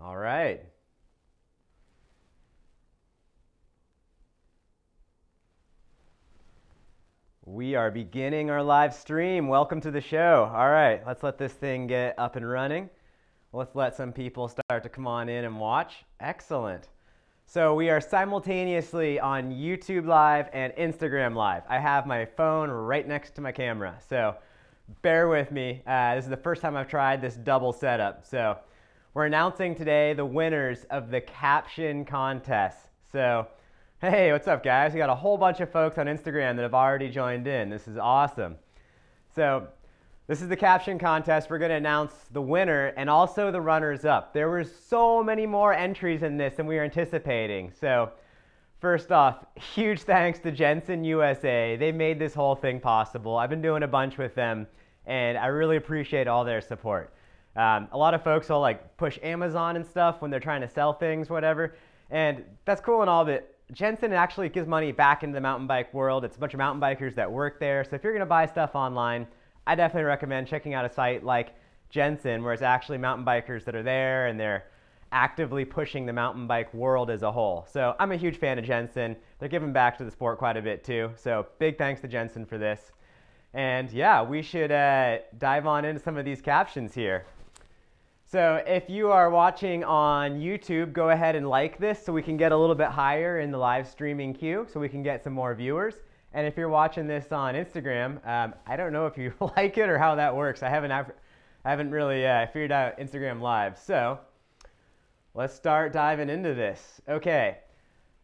All right. We are beginning our live stream. Welcome to the show. All right, let's let this thing get up and running. Let's let some people start to come on in and watch. Excellent. So we are simultaneously on YouTube Live and Instagram Live. I have my phone right next to my camera, so bear with me. This is the first time I've tried this double setup. So we're announcing today the winners of the Caption contest. So hey, what's up, guys? We got a whole bunch of folks on Instagram that have already joined in. This is awesome. So this is the Caption contest. We're going to announce the winner and also the runners-up. There were so many more entries in this than we were anticipating. So first off, huge thanks to Jensen USA. They made this whole thing possible. I've been doing a bunch with them, and I really appreciate all their support. A lot of folks will like push Amazon and stuff when they're trying to sell things, whatever, and that's cool and all, but Jensen actually gives money back into the mountain bike world. It's a bunch of mountain bikers that work there. So if you're going to buy stuff online, I definitely recommend checking out a site like Jensen, where it's actually mountain bikers that are there and they're actively pushing the mountain bike world as a whole. So I'm a huge fan of Jensen. They're giving back to the sport quite a bit too. So big thanks to Jensen for this. And yeah, we should dive on into some of these captions here. So if you are watching on YouTube, go ahead and like this so we can get a little bit higher in the live streaming queue so we can get some more viewers. And if you're watching this on Instagram, I don't know if you like it or how that works. I haven't really figured out Instagram Live. So let's start diving into this. Okay,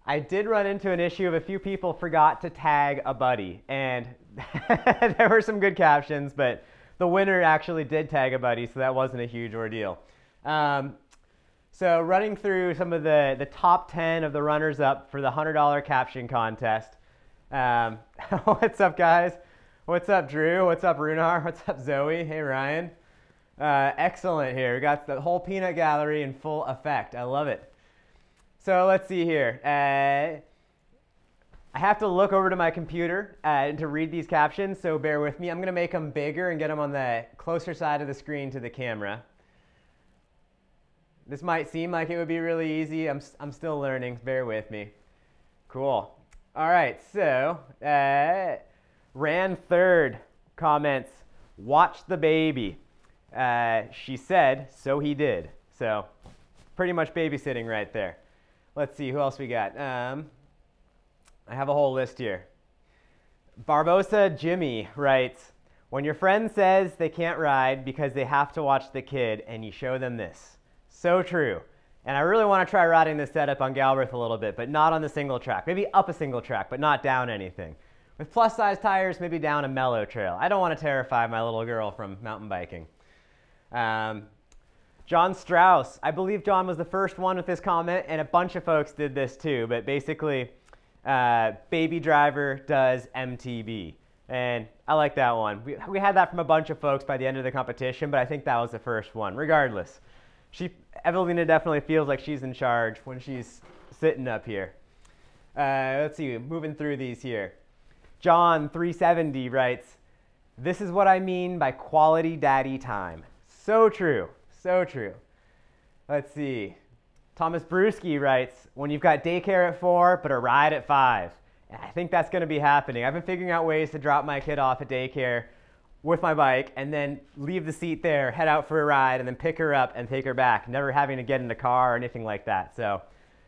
I did run into an issue of a few people forgot to tag a buddy. And there were some good captions, but the winner actually did tag a buddy, so that wasn't a huge ordeal. So running through some of the top 10 of the runners-up for the $100 Caption contest. What's up, guys? What's up, Drew? What's up, Runar? What's up, Zoe? Hey, Ryan. Excellent here. We got the whole peanut gallery in full effect. I love it. So let's see here. I have to look over to my computer to read these captions, so bear with me. I'm going to make them bigger and get them on the closer side of the screen to the camera. This might seem like it would be really easy. I'm still learning. Bear with me. Cool. All right, so Ran Third comments, watch the baby. She said, so he did. So pretty much babysitting right there. Let's see, who else we got? I have a whole list here. Barbosa Jimmy writes, when your friend says they can't ride because they have to watch the kid and you show them this. So true. And I really want to try riding this setup on Galbraith a little bit, but not on the single track. Maybe up a single track, but not down anything. With plus size tires, maybe down a mellow trail. I don't want to terrify my little girl from mountain biking. John Strauss. I believe John was the first one with this comment, and a bunch of folks did this too, but basically, baby driver does MTB. And I like that one. We had that from a bunch of folks by the end of the competition, but I think that was the first one. Regardless, Evelina definitely feels like she's in charge when she's sitting up here. Let's see, moving through these here. John 370 writes, this is what I mean by quality daddy time. So true, so true. Let's see. Thomas Brewski writes, when you've got daycare at 4, but a ride at 5. And I think that's going to be happening. I've been figuring out ways to drop my kid off at daycare with my bike and then leave the seat there, head out for a ride, and then pick her up and take her back, never having to get in the car or anything like that. So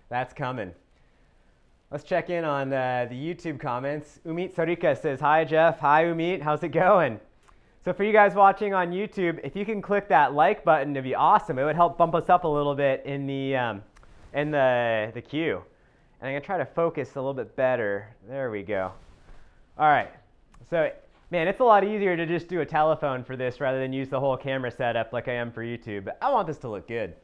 that's coming. Let's check in on the YouTube comments. Umit Sarika says, hi, Jeff. Hi, Umit. How's it going? So for you guys watching on YouTube, if you can click that like button, it'd be awesome. It would help bump us up a little bit in the queue. And I'm going to try to focus a little bit better. There we go. All right. So, man, it's a lot easier to just do a telephone for this rather than use the whole camera setup like I am for YouTube. But I want this to look good.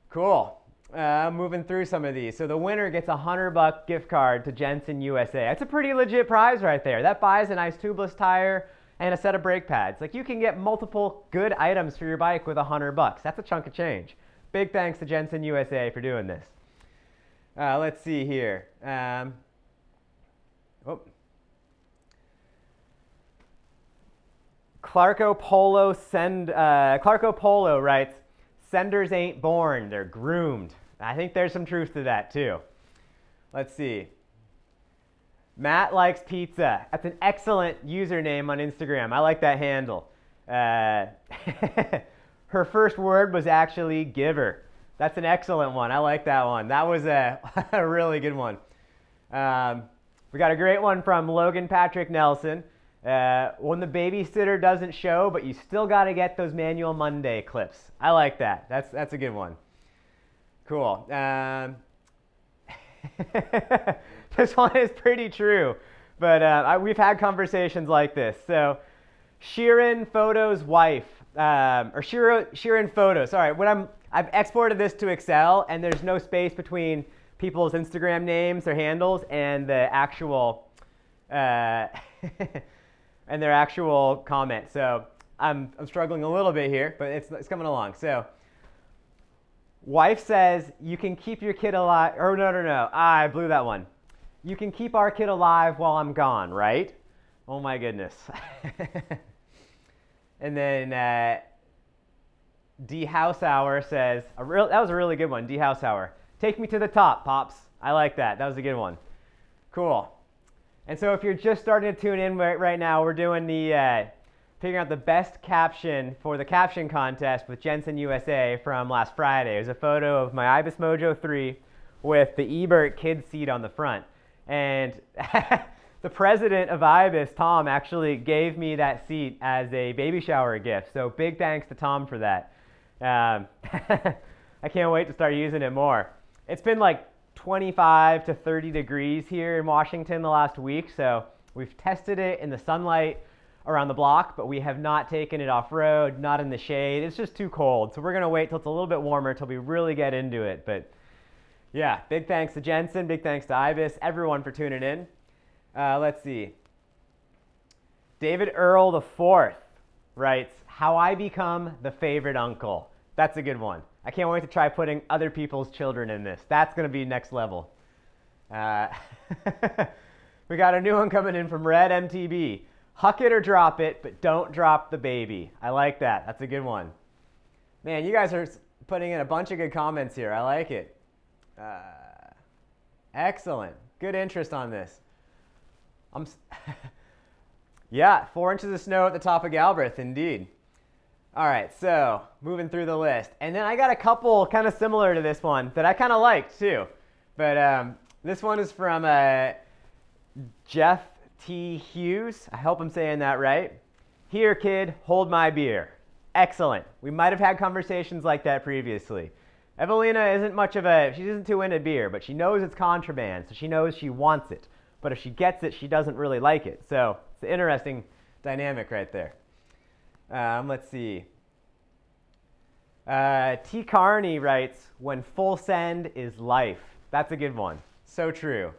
Cool. Moving through some of these. So the winner gets a $100 gift card to Jensen USA. That's a pretty legit prize right there. That buys a nice tubeless tire and a set of brake pads. Like, you can get multiple good items for your bike with $100. That's a chunk of change. Big thanks to Jensen USA for doing this. Let's see here. Clarko Polo writes, Senders ain't born, they're groomed. I think there's some truth to that too. Let's see. Matt likes pizza. That's an excellent username on Instagram. I like that handle. Her first word was actually giver. That's an excellent one. I like that one. That was a really good one. We got a great one from Logan Patrick Nelson. When the babysitter doesn't show, but you still got to get those Manual Monday clips. I like that. That's a good one. Cool. This one is pretty true, but we've had conversations like this. So, Sheeran Photo's wife, or Sheeran Photo. Sorry, I've exported this to Excel, and there's no space between people's Instagram names or handles and the actual and their actual comment. So I'm struggling a little bit here, but it's coming along. So wife says you can keep your kid alive. Or no, I blew that one. You can keep our kid alive while I'm gone, right? Oh my goodness. And then D House Hour says that was a really good one. D House Hour. Take me to the top, Pops. I like that. That was a good one. Cool. And so if you're just starting to tune in right now, we're doing the figuring out the best caption for the caption contest with Jensen USA from last Friday. It was a photo of my Ibis Mojo 3 with the Ebert kid seat on the front. And the president of Ibis, Tom, actually gave me that seat as a baby shower gift. So big thanks to Tom for that. I can't wait to start using it more. It's been like 25 to 30 degrees here in Washington the last week, so we've tested it in the sunlight around the block, but we have not taken it off-road, not in the shade. It's just too cold, so we're going to wait till it's a little bit warmer till we really get into it. But yeah, big thanks to Jensen, big thanks to Ibis, everyone for tuning in. Let's see. David Earl IV writes, how I become the favorite uncle. That's a good one. I can't wait to try putting other people's children in this. That's going to be next level. We got a new one coming in from Red MTB. Huck it or drop it, but don't drop the baby. I like that. That's a good one. Man, you guys are putting in a bunch of good comments here. I like it. Excellent. Good interest on this. Yeah, 4 inches of snow at the top of Galbraith, indeed. All right, so moving through the list. And then I got a couple kind of similar to this one that I kind of liked too. But this one is from Jeff T. Hughes. I hope I'm saying that right. Here, kid, hold my beer. Excellent. We might have had conversations like that previously. Evelina she isn't too into beer, but she knows it's contraband, so she knows she wants it. But if she gets it, she doesn't really like it. So it's an interesting dynamic right there. Let's see. T. Carney writes, when full send is life. That's a good one. So true.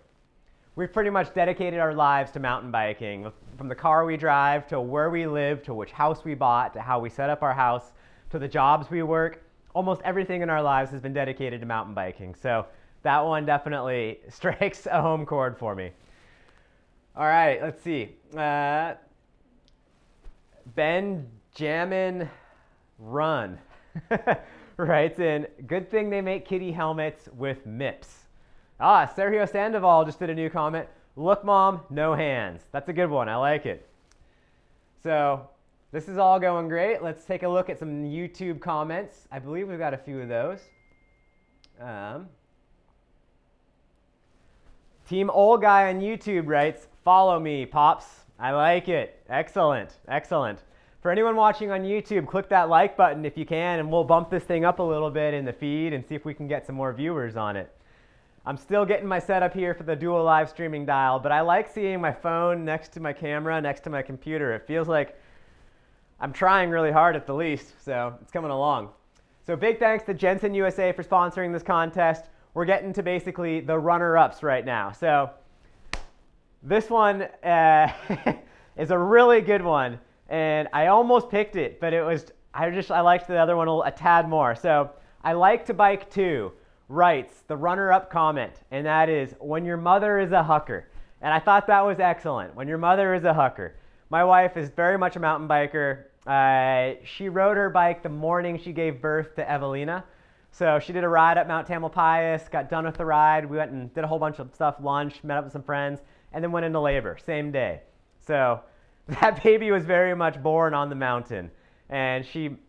We've pretty much dedicated our lives to mountain biking. From the car we drive, to where we live, to which house we bought, to how we set up our house, to the jobs we work. Almost everything in our lives has been dedicated to mountain biking. So that one definitely strikes a home chord for me. All right, let's see. Benjamin Run writes in, good thing they make kitty helmets with MIPS. Sergio Sandoval just did a new comment. Look, Mom, no hands. That's a good one. I like it. So this is all going great. Let's take a look at some YouTube comments. I believe we've got a few of those. Team Old Guy on YouTube writes, follow me, Pops. I like it. Excellent. Excellent. For anyone watching on YouTube, click that like button if you can, and we'll bump this thing up a little bit in the feed and see if we can get some more viewers on it. I'm still getting my setup here for the dual live streaming dial, but I like seeing my phone next to my camera, next to my computer. It feels like I'm trying really hard at the least, so it's coming along. So big thanks to Jensen USA for sponsoring this contest. We're getting to basically the runner-ups right now. So this one is a really good one, and I almost picked it, but I liked the other one a tad more. So I like to bike too writes the runner-up comment, and that is when your mother is a hucker. And I thought that was excellent. When your mother is a hucker. My wife is very much a mountain biker. She rode her bike the morning she gave birth to Evelina. So she did a ride up Mount Tamalpais, got done with the ride. We went and did a whole bunch of stuff, lunch, met up with some friends, and then went into labor, same day. So that baby was very much born on the mountain. And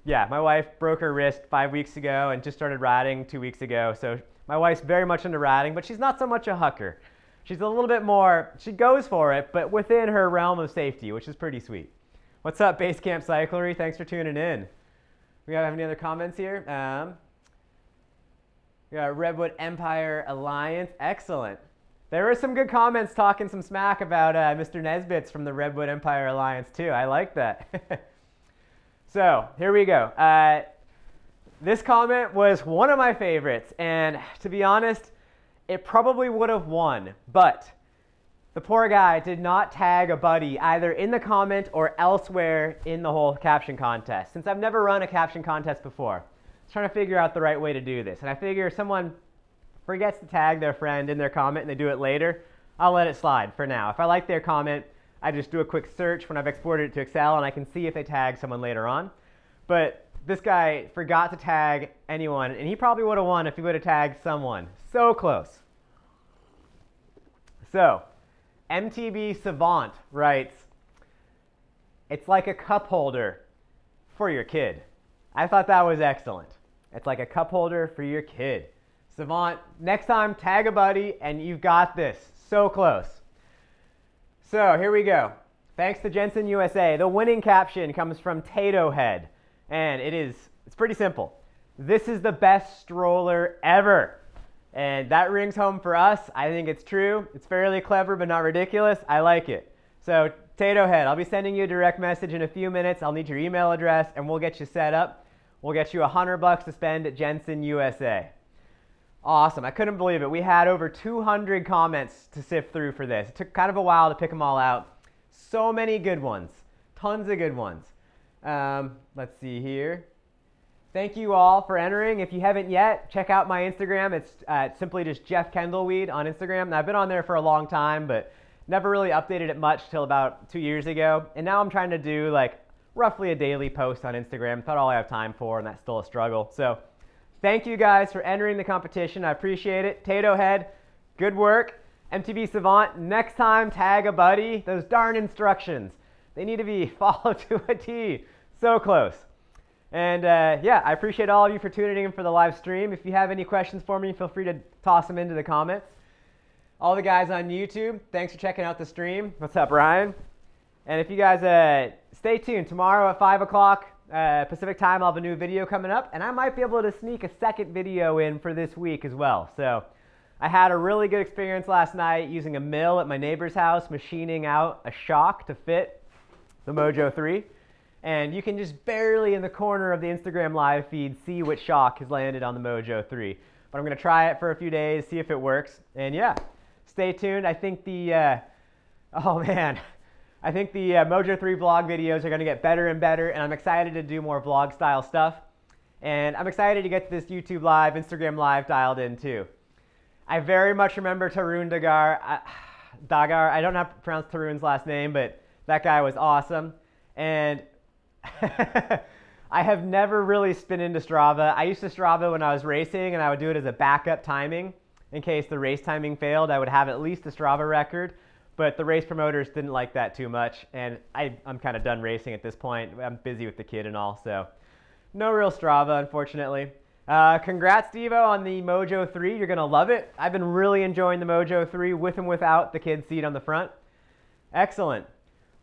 my wife broke her wrist 5 weeks ago and just started riding 2 weeks ago. So my wife's very much into riding, but she's not so much a hucker. She's a little bit more, she goes for it, but within her realm of safety, which is pretty sweet. What's up, Base Camp Cyclery? Thanks for tuning in. We have any other comments here? We got Redwood Empire Alliance. Excellent. There were some good comments talking some smack about Mr. Nesbitt's from the Redwood Empire Alliance too. I like that. So here we go. This comment was one of my favorites, and to be honest, it probably would have won, but the poor guy did not tag a buddy either in the comment or elsewhere in the whole caption contest. Since I've never run a caption contest before, I was trying to figure out the right way to do this. And I figure if someone forgets to tag their friend in their comment and they do it later, I'll let it slide for now. If I like their comment, I just do a quick search when I've exported it to Excel and I can see if they tag someone later on. But this guy forgot to tag anyone, and he probably would have won if he would have tagged someone. So close. So, MTB Savant writes, it's like a cup holder for your kid. I thought that was excellent. It's like a cup holder for your kid. Savant, next time tag a buddy and you've got this. So close. So here we go. Thanks to Jensen USA. The winning caption comes from Tato Head. And it's pretty simple. This is the best stroller ever. And that rings home for us. I think it's true. It's fairly clever, but not ridiculous. I like it. So Tato Head, I'll be sending you a direct message in a few minutes. I'll need your email address and we'll get you set up. We'll get you $100 to spend at Jensen USA. Awesome. I couldn't believe it. We had over 200 comments to sift through for this. It took kind of a while to pick them all out. So many good ones. Tons of good ones. Let's see here. Thank you all for entering. If you haven't yet, check out my Instagram. It's simply just Jeff Kendall-Weed on Instagram. Now, I've been on there for a long time, but never really updated it much till about 2 years ago. And now I'm trying to do like roughly a daily post on Instagram. That's all I have time for, and that's still a struggle. So thank you guys for entering the competition. I appreciate it. Tato Head, good work. MTB Savant, next time tag a buddy. Those darn instructions. They need to be followed to a T. So close. And yeah, I appreciate all of you for tuning in for the live stream. If you have any questions for me, feel free to toss them into the comments. All the guys on YouTube, thanks for checking out the stream. What's up, Ryan? And if you guys stay tuned, tomorrow at 5 o'clock Pacific time, I'll have a new video coming up, and I might be able to sneak a second video in for this week as well. So I had a really good experience last night using a mill at my neighbor's house, machining out a shock to fit the Mojo 3. And you can just barely in the corner of the Instagram live feed see what shock has landed on the Mojo 3. But I'm going to try it for a few days, see if it works. And yeah, stay tuned. I think the, I think the Mojo 3 vlog videos are going to get better and better. And I'm excited to do more vlog style stuff. And I'm excited to get this YouTube live, Instagram live dialed in too. I very much remember Tarun Dagar. I don't know how to pronounce Tarun's last name, but that guy was awesome. And I have never really been into Strava. I used to Strava when I was racing, and I would do it as a backup timing. In case the race timing failed, I would have at least a Strava record. But the race promoters didn't like that too much, and I'm kind of done racing at this point. I'm busy with the kid and all, so no real Strava, unfortunately. Congrats, Devo, on the Mojo 3. You're going to love it. I've been really enjoying the Mojo 3 with and without the kid seat on the front. Excellent.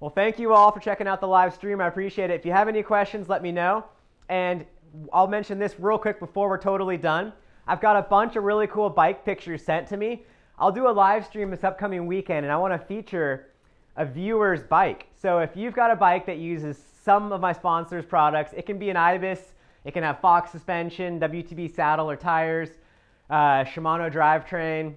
Well, thank you all for checking out the live stream. I appreciate it. If you have any questions, let me know. And I'll mention this real quick before we're totally done. I've got a bunch of really cool bike pictures sent to me. I'll do a live stream this upcoming weekend, and I want to feature a viewer's bike. So if you've got a bike that uses some of my sponsors' products, it can be an Ibis, it can have Fox suspension, WTB saddle or tires, Shimano drivetrain.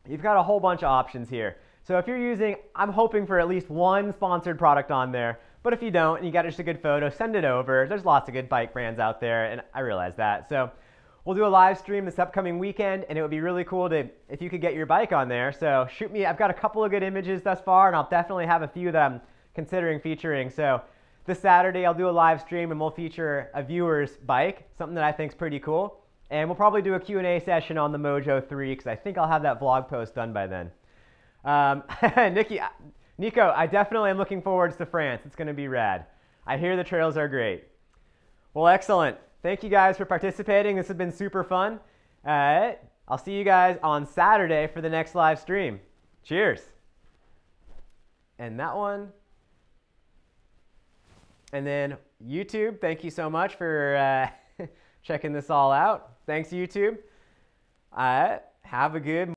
You've got a whole bunch of options here. So if you're using, I'm hoping for at least one sponsored product on there. But if you don't and you got just a good photo, send it over. There's lots of good bike brands out there, and I realize that. So we'll do a live stream this upcoming weekend, and it would be really cool if you could get your bike on there. So shoot me. I've got a couple of good images thus far, and I'll definitely have a few that I'm considering featuring. So this Saturday I'll do a live stream and we'll feature a viewer's bike, something that I think is pretty cool. And we'll probably do a Q&A session on the Mojo 3 because I think I'll have that vlog post done by then. Nico, I definitely am looking forward to France. It's going to be rad. I hear the trails are great. Well, excellent. Thank you guys for participating. This has been super fun. I'll see you guys on Saturday for the next live stream. Cheers. And that one. And then YouTube, thank you so much for checking this all out. Thanks, YouTube. Have a good